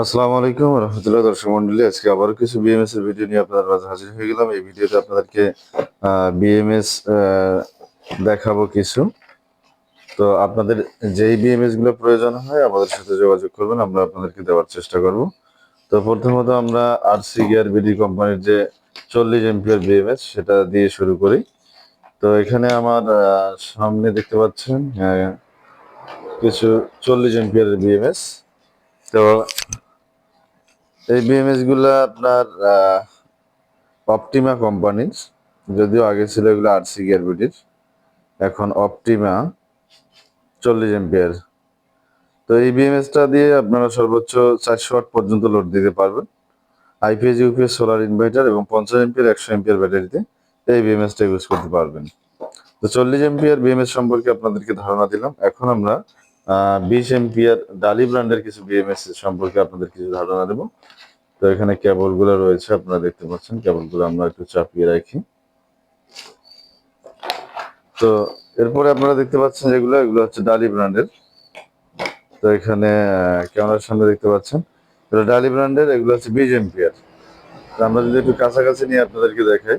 আসসালামু আলাইকুম রহমতুল্লাহ। দর্শক মন্ডলী, আজকে আবারও কিছু বিএমএস এর ভিডিও নিয়ে আপনাদের মাঝে হাজির হয়ে গেলাম। এই ভিডিওতে আপনাদেরকে বিএমএস দেখাবো কিছু। তো আপনাদের যেই বিএমএস গুলো প্রয়োজন হয় আমাদের সাথে যোগাযোগ করবেন, আমরা আপনাদেরকে দেওয়ার চেষ্টা করব। তো প্রথমত আমরা আরসি গিয়ার বিডি কোম্পানির যে 40 এম্পিয়ার বিএমএস সেটা দিয়ে শুরু করি। তো এখানে আমার সামনে দেখতে পাচ্ছেন কিছু 40 এম্পিয়ারের বিএমএস। তো এই বিএমএস গুলা আপনার অপটিমা কোম্পানির, যদিও আগে ছিল এগুলো আরসি গিয়ার বিডির, এখন অপটিমা 40 এম্পিয়ার। তো এই বিএমএসটা দিয়ে আপনারা সর্বোচ্চ 400 ওয়াট পর্যন্ত লোড দিতে পারবেন। আইপিএস ইউপিএস সোলার ইনভার্টার এবং 50 এম্পিয়ার 100 এম্পিয়ার ব্যাটারিতে এই বিএমএসটা ইউজ করতে পারবেন। তো 40 এম্পিয়ার বিএমএস সম্পর্কে আপনাদেরকে ধারণা দিলাম। এখন আমরা 20 এম্পিয়ার ডালি ব্র্যান্ডের কিছু বিএমএস সম্পর্কে আপনাদের কিছু ধারণা দেব। তো এখানে কেবলগুলো রয়েছে, আপনারা দেখতে পাচ্ছেন। কেবলগুলো আমরা একটু চাপিয়ে রাখি। তো এরপরে আপনারা দেখতে পাচ্ছেন এগুলো হচ্ছে ডালি ব্র্যান্ডের। তো এখানে ক্যামেরার সামনে দেখতে পাচ্ছেন এটা ডালি ব্র্যান্ডের, এগুলো হচ্ছে 20 এম্পিয়ার। তো আমরা যদি একটু কাছাকাছি নিয়ে আপনাদেরকে দেখাই,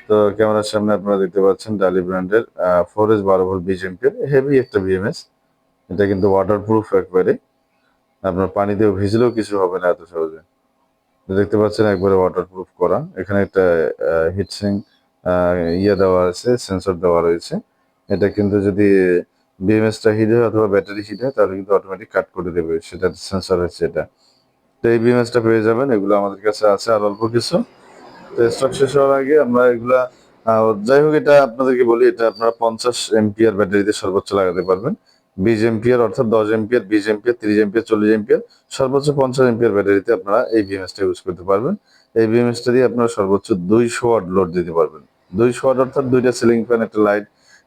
তো ক্যামেরার সামনে আপনারা দেখতে পাচ্ছেন ডালি ব্র্যান্ডের 4S 12 ভোল্ট 20 এম্পিয়ার হেভি একটা বিএমএস। এটা কিন্তু ওয়াটারপ্রুফ একবারে, আপনার পানিতেও ভিজলেও কিছু হবে না এত সহজে। দেখতে পাচ্ছেন একবারে ওয়াটারপ্রুফ করা। এখানে একটা হিটসিং দেওয়া আছে, সেন্সর দেওয়া রয়েছে। এটা কিন্তু যদি বিএমএসটা হিট হয় অথবা ব্যাটারি হিট হয় তাহলে কিন্তু অটোমেটিক কাট করে দেবে, সেটা সেন্সর হচ্ছে এটা। তো এই বিএমএসটা পেয়ে যাবেন, এগুলো আমাদের কাছে আছে আর অল্প কিছু। তো স্টক শেষ হওয়ার আগে আমরা এগুলা যাই হোক, এটা আপনাদেরকে বলি, এটা আপনারা 50 এম্পিয়ার ব্যাটারিতে সর্বোচ্চ লাগাতে পারবেন। 20 এম্পিয়ার অর্থাৎ 10 এম্পিয়ার, 20 এম্পিয়ার, 30 এম্পিয়ার, 40 এম্পিয়ার, সর্বোচ্চ 50 এম্পিয়ার ব্যাটারিতে আপনারা এই বিএমএসটা ইউজ করতে পারবেন। এই বিএমএসটা দিয়ে আপনারা সর্বোচ্চ 200 ওয়াট লোড দিতে পারবেন। 200 ওয়াট অর্থাৎ দুইটা সিলিং ফ্যান, একটা লাইট,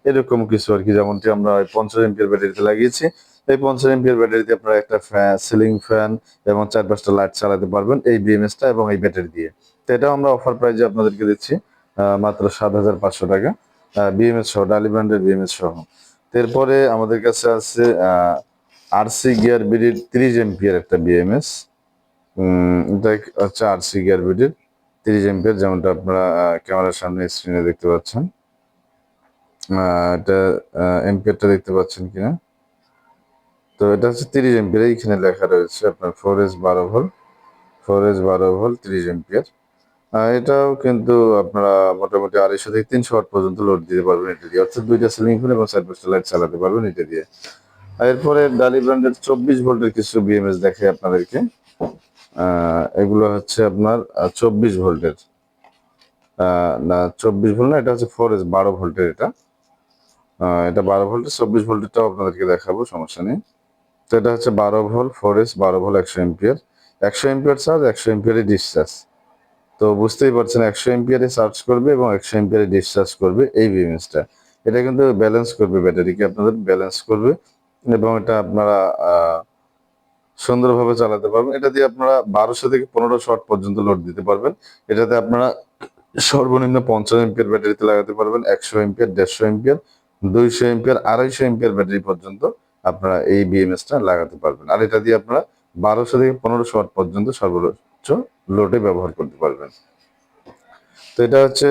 এরকম কিছু আর কি। যেমনটি আমরা 50 এম্পিয়ার ব্যাটারিতে লাগিয়েছি, এই 50 এম্পিয়ার ব্যাটারিতে আপনারা একটা সিলিং ফ্যান এবং 4-5টা লাইট চালাতে পারবেন এই বিএমএসটা এবং এই ব্যাটারি দিয়ে। তো এটাও আমরা অফার প্রাইজে আপনাদেরকে দিচ্ছি মাত্র 7,500 টাকা, বিএমএস সহ, ডালি ব্র্যান্ডের বিএমএস সহ। এরপরে আমাদের কাছে আছে আরসি গিয়ার বিডির 30 এম্পিয়ার একটা বিএমএস। এটা হচ্ছে আরসি গিয়ার বিডির 30 এম্পিয়ার, যেমনটা আপনারা ক্যামেরার সামনে স্ক্রিনে দেখতে পাচ্ছেন। এটা এম্পিয়ারটা দেখতে পাচ্ছেন কিনা। তো এটা হচ্ছে 30 এম্পিয়ার, এইখানে লেখা রয়েছে আপনার 4S 12 volt, 4S 12 volt 30 ampere. এটাও কিন্তু আপনারা মোটামুটি 250 থেকে 300 ওয়াট পর্যন্ত লোড দিতে পারবেন এটা দিয়ে, অর্থাৎ দুইটা সিলিং ফ্যান এবং 4-5টা লাইট চালাতে পারবেন এটা দিয়ে। এরপরে ডালি ব্র্যান্ডের 24 ভোল্টের কিছু বিএমএস দেখে আপনাদেরকে। এগুলো হচ্ছে আপনার 24 ভোল্টের, না 24 ভোল্ট না, এটা হচ্ছে 4S 12 ভোল্টের। এটা 12 ভোল্টের, 24 ভোল্টেরটাও আপনাদেরকে দেখাবো, সমস্যা নেই। তো এটা হচ্ছে 12 volt, 4S 12 volt, 100 ampere. 100 ampere charge, 100 এম্পিয়ারে ডিসচার্জ। তো বুঝতেই পারছেন 100 এম্পিয়ারে চার্জ করবে এবং 100 এম্পিয়ারে ডিসচার্জ করবে এই বিএমএসটা। এটা কিন্তু ব্যালেন্স করবে, ব্যাটারিকে আপনাদের ব্যালেন্স করবে এবং এটা আপনারা সুন্দরভাবে চালাতে পারবেন। এটা দিয়ে আপনারা 1200 থেকে 1500 ওয়াট পর্যন্ত লোড দিতে পারবেন। এটাতে আপনারা সর্বনিম্ন 50 এম্পিয়ার ব্যাটারিতে লাগাতে পারবেন, 100 ampere, 150 ampere, 200 ampere, 250 ampere battery পর্যন্ত আপনারা এই বিএমএসটা লাগাতে পারবেন। আর এটা দিয়ে আপনারা 1200 থেকে 1500 ওয়াট পর্যন্ত সর্বোচ্চ লোডে ব্যবহার করতে পারবেন। তো এটা হচ্ছে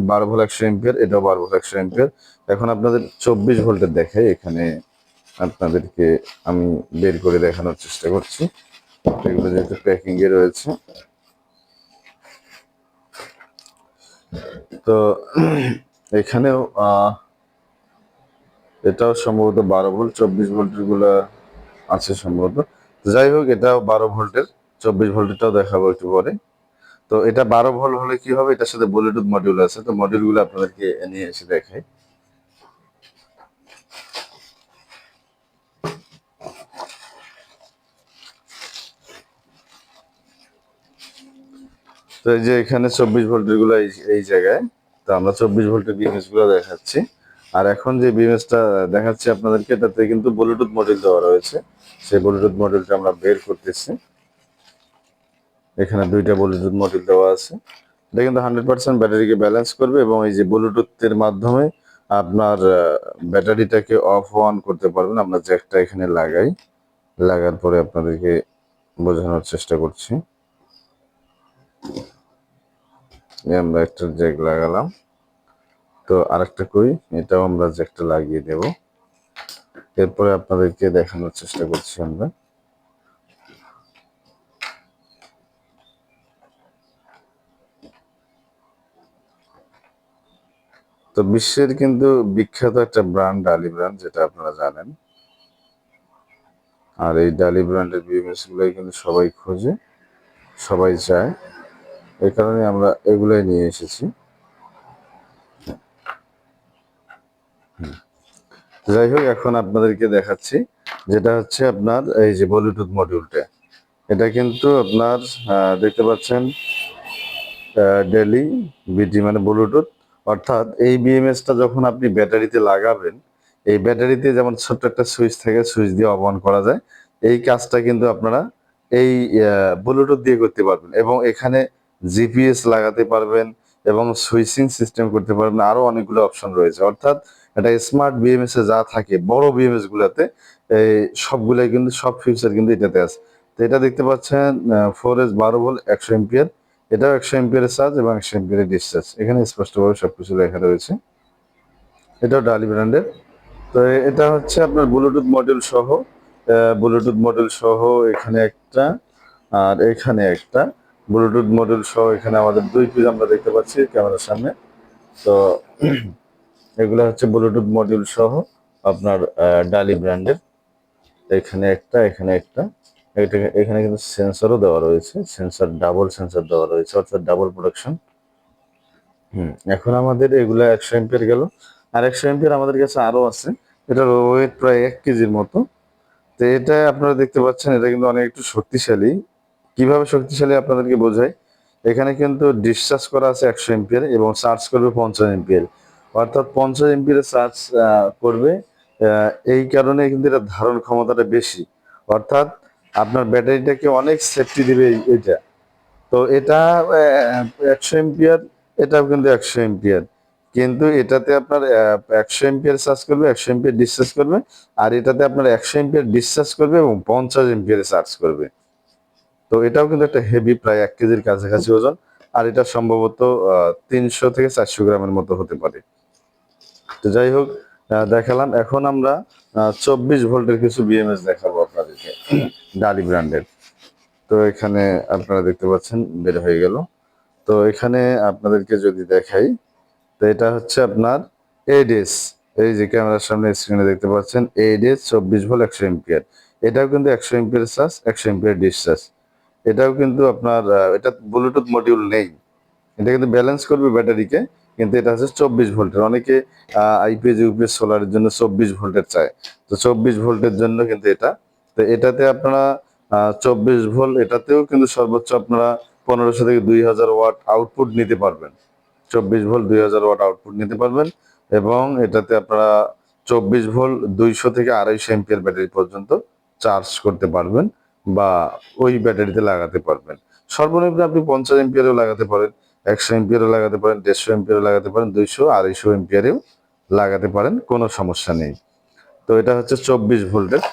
12 ভোল্ট 100 এম্পিয়ার, এটাও 12 ভোল্ট 100 এম্পিয়ার। এখন আপনাদের 24 ভোল্টের দেখাই, এখানে আপনাদেরকে আমি বের করে দেখানোর চেষ্টা করছি। এগুলো যেহেতু প্যাকিং এ রয়েছে, তো এখানেও এটাও সম্ভবত 12 ভোল্ট, 24 ভোল্টের গুলা আছে সম্ভবত। যাই হোক, এটাও 12 ভোল্টের, 24 ভোল্টেরটাও দেখাবো একটু পরে। তো এটা 12 ভোল্ট হলে কি হবে, এটার সাথে ব্লুটুথ মডিউল আছে, তো মডিউল গুলো আপনাদেরকে নিয়ে এসে দেখাই। তো এই যে এখানে 24 ভোল্টের গুলো এই জায়গায়। তো আমরা 24 ভোল্টের বিএমএস গুলো দেখাচ্ছি। আর এখন যে বিএমএসটা দেখাচ্ছি আপনাদেরকে, এটাতে কিন্তু ব্লুটুথ মডিউল দেওয়া রয়েছে। সেই ব্লুটুথ মডিউলটা আমরা বের করতেছি। এখানে দুইটা ব্লুটুথ মডিউল দেওয়া আছে। এটা কিন্তু 100% ব্যাটারিকে ব্যালেন্স করবে এবং এই যে ব্লুটুথের মাধ্যমে আপনার ব্যাটারিটাকে অফ অন করতে পারবেন। আমরা জ্যাকটা এখানে লাগাই, লাগার পরে আপনাদেরকে বোঝানোর চেষ্টা করছি। আমরা একটা জ্যাক লাগালাম, তো আরেকটা কই, এটাও আমরা জ্যাকটা লাগিয়ে দেব। এরপরে আপনাদেরকে দেখানোর চেষ্টা করছি আমরা। তো বিশ্বের কিন্তু বিখ্যাত একটা ব্র্যান্ড ডালি ব্র্যান্ড, যেটা আপনারা জানেন। আর এই ডালি ব্র্যান্ডের বিএমএস গুলোই কিন্তু সবাই খোঁজে, সবাই চায়, এই কারণে আমরা এগুলোই নিয়ে এসেছি। যাই হোক, এখন আপনাদেরকে দেখাচ্ছি যেটা হচ্ছে আপনার এই যে ব্লুটুথ মডিউলটা। এটা কিন্তু আপনার দেখতে পাচ্ছেন ডেলি বিটি মানে ব্লুটুথ, অর্থাৎ এই বিএমএসটা যখন আপনি ব্যাটারিতে লাগাবেন, এই ব্যাটারিতে যেমন ছোট্ট একটা সুইচ থাকে, সুইচ দিয়ে অফ অন করা যায়, এই কাজটা কিন্তু আপনারা এই ব্লুটুথ দিয়ে করতে পারবেন। এবং এখানে জিপিএস লাগাতে পারবেন এবং সুইচিং সিস্টেম করতে পারবেন, আরো অনেকগুলো অপশন রয়েছে। অর্থাৎ এটা স্মার্ট বিএমএস এ যা থাকে বড় বিএমএস গুলাতে, এই সবগুলাই কিন্তু সব ফিচার কিন্তু এটাতে আছে। তো এটা দেখতে পাচ্ছেন 4S 12 ভোল্ট 100 এম্পিয়ার, এটাও 100 এম্পিয়ারের চার্জ এবং 100 এম্পিয়ারের ডিসচার্জ, এখানে স্পষ্টভাবে সবকিছু লেখা রয়েছে। এটাও ডালি ব্র্যান্ডের। তো এটা হচ্ছে আপনার ব্লুটুথ মডিউল সহ, ব্লুটুথ মডিউল সহ এখানে একটা, আর এখানে একটা ব্লুটুথ মডিউল সহ, এখানে আমাদের দুই পিস আমরা দেখতে পাচ্ছি ক্যামেরার সামনে। তো এগুলো হচ্ছে ব্লুটুথ মডিউল সহ আপনার ডালি ব্র্যান্ডের। এখানে একটা, এখানে একটা, এখানে কিন্তু সেন্সরও দেওয়া রয়েছে, সেন্সর ডাবল সেন্সর দেওয়া রয়েছে, অর্থাৎ ডাবল প্রোটেকশন। এখন আমাদের এগুলা 100 এম্পিয়ার গেল, আর 100 এম্পিয়ার আমাদের কাছে আরো আছে। এটার ওয়েট প্রায় 1 কেজির মতো। তো এটা আপনারা দেখতে পাচ্ছেন, এটা কিন্তু অনেক একটু শক্তিশালী। কিভাবে শক্তিশালী আপনাদেরকে বোঝাই, এখানে কিন্তু ডিসচার্জ করা আছে 100 এম্পিয়ার এবং চার্জ করবে 50 এম্পিয়ার, অর্থাৎ 50 এম্পিয়ার চার্জ করবে। এই কারণে কিন্তু এটা ধারণ ক্ষমতাটা বেশি, অর্থাৎ আপনার ব্যাটারিটাকে অনেক সেফটি দিবে এটা। তো এটা 100 এম্পিয়ার, এটাও কিন্তু 100 এম্পিয়ার, কিন্তু এটাতে আপনার 100 এম্পিয়ার চার্জ করবে, 100 এম্পিয়ার ডিসচার্জ করবে। আর এটাতে আপনার 100 এম্পিয়ার ডিসচার্জ করবে এবং 50 এম্পিয়ার চার্জ করবে। তো এটাও কিন্তু একটা হেভি, প্রায় 1 কেজির কাছাকাছি ওজন। আর এটা সম্ভবত 300 থেকে 400 গ্রামের মতো হতে পারে। তো যাই হোক, দেখালাম। এখন আমরা 24 ভোল্টের কিছু বিএমএস দেখাবো আপনাদেরকে, ডালি ব্র্যান্ডের। তো এখানে আপনারা দেখতে পাচ্ছেন বের হয়ে গেল। তো এখানে আপনাদেরকে যদি দেখাই, তো এটা হচ্ছে আপনার এডিএস, এই যে ক্যামেরার সামনে স্ক্রিনে দেখতে পাচ্ছেন এডিএস 24 ভোল্ট 100 এম্পিয়ার। এটাও কিন্তু 100 এম্পিয়ার চার্জ, 100 এম্পিয়ার ডিসচার্জ। এটাও কিন্তু আপনার এটা ব্লুটুথ মডিউল নেই, এটা কিন্তু ব্যালেন্স করবে ব্যাটারিকে, কিন্তু এটা হচ্ছে 24 ভোল্টের। অনেকে আইপিএস ইউপিএস সোলারের জন্য 24 ভোল্টের চায়, তো 24 ভোল্টের জন্য কিন্তু এটা। তো এটাতে আপনারা 24 ভোল্ট, এটাতেও কিন্তু সর্বোচ্চ আপনারা 1500 থেকে 2000 ওয়াট আউটপুট নিতে পারবেন। 24 ভোল্ট 2000 ওয়াট আউটপুট নিতে পারবেন। এবং এটাতে আপনারা 24 ভোল্ট 200 থেকে 250 এম্পিয়ার ব্যাটারি পর্যন্ত চার্জ করতে পারবেন, বা ওই ব্যাটারিতে লাগাতে পারবেন। সর্বনিম্ন আপনি 50 এম্পিয়ারও লাগাতে পারেন, 100 এম্পিয়ারও লাগাতে পারেন, 150 এম্পিয়ারও লাগাতে পারেন, 200 250 এম্পিয়ারেও লাগাতে পারেন, কোনো সমস্যা নেই। তো এটা হচ্ছে 24 ভোল্টের,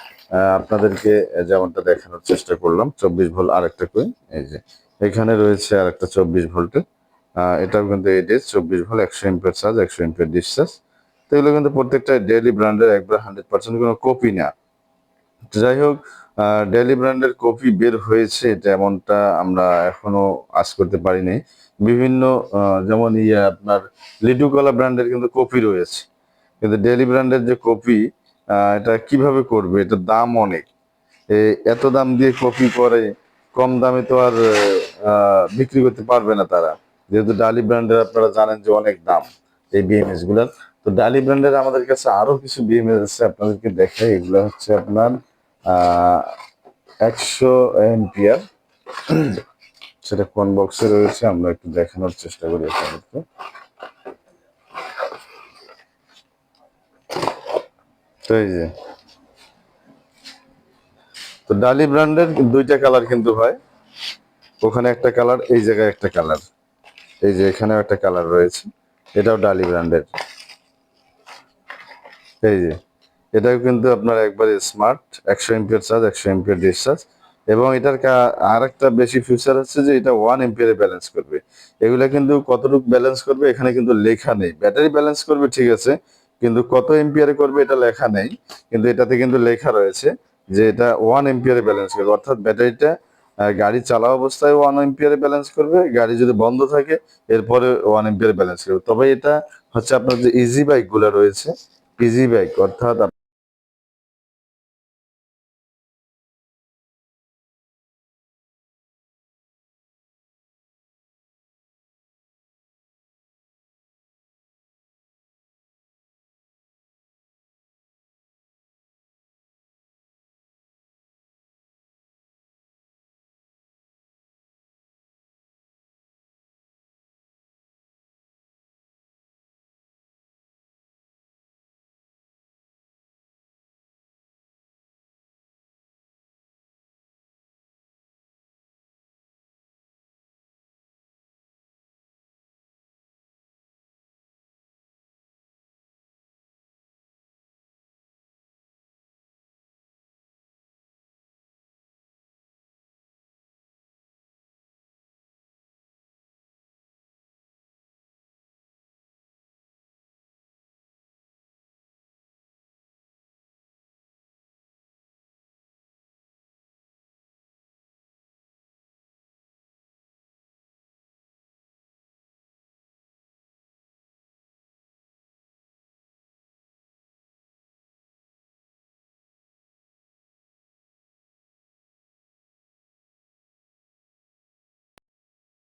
আপনাদেরকে যেমনটা দেখানোর চেষ্টা করলাম। 24 ভোল্ট আরেকটা কই, এই যে এখানে রয়েছে আরেকটা 24 ভোল্টের। এটাও কিন্তু ads 24 volt 100 ampere charge, 100 ampere discharge. তো এগুলো কিন্তু প্রত্যেকটা ডেইলি ব্র্যান্ডের, একবার 100% কোনো কপি না। যাই হোক, ডেইলি ব্র্যান্ডের কপি বের হয়েছে তেমনটা আমরা এখনো আজ করতে পারিনি। বিভিন্ন যেমন আপনার লিডু কলা ব্র্যান্ডের কিন্তু কপি রয়েছে, কিন্তু ডেইলি ব্র্যান্ডের যে কপি, এটা কিভাবে করবে, এটার দাম অনেক। এত দাম দিয়ে কপি করে, কম দামে তো আর বিক্রি করতে পারবে না তারা, যেহেতু ডালি ব্র্যান্ডের আপনারা জানেন যে অনেক দাম এই বিএমএস গুলার। তো ডালি ব্র্যান্ডের আমাদের কাছে আরো কিছু বিএমএস আছে, আপনাদেরকে দেখাই। এগুলো হচ্ছে আপনার 100 এম্পিয়ার, সেটা কোন বক্সে রয়েছে আমরা একটু দেখানোর চেষ্টা করি আপনাদেরকে। তো এই যে, তো ডালি ব্র্যান্ডের দুইটা কালার কিন্তু হয়, ওখানে একটা কালার, এই জায়গায় একটা কালার, এই যে এখানেও একটা কালার রয়েছে, এটাও ডালি ব্র্যান্ডের। এই যে এটাও কিন্তু আপনার একবারে smart, 100 ampere charge, 100 ampere discharge. এবং এটার আর একটা বেশি ফিচার হচ্ছে যে এটা 1 এম্পিয়ারে ব্যালেন্স করবে। এগুলা কিন্তু কতটুকু ব্যালেন্স করবে এখানে কিন্তু লেখা নেই। ব্যাটারি ব্যালেন্স করবে ঠিক আছে, কিন্তু কত এম্পিয়ারে করবে এটা লেখা নেই। কিন্তু এটাতে কিন্তু লেখা রয়েছে যে এটা 1 এম্পিয়ারে ব্যালেন্স করবে, অর্থাৎ ব্যাটারিটা গাড়ি চালা অবস্থায় 1 এম্পিয়ারে ব্যালেন্স করবে, গাড়ি যদি বন্ধ থাকে এরপরে 1 এম্পিয়ারে ব্যালেন্স করবে। তবে এটা হচ্ছে আপনার যে ইজি বাইক গুলা রয়েছে, ইজি বাইক অর্থাৎ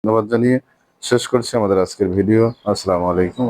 ধন্যবাদ জানিয়ে শেষ করছি আমাদের আজকের ভিডিও। আসসালামু আলাইকুম।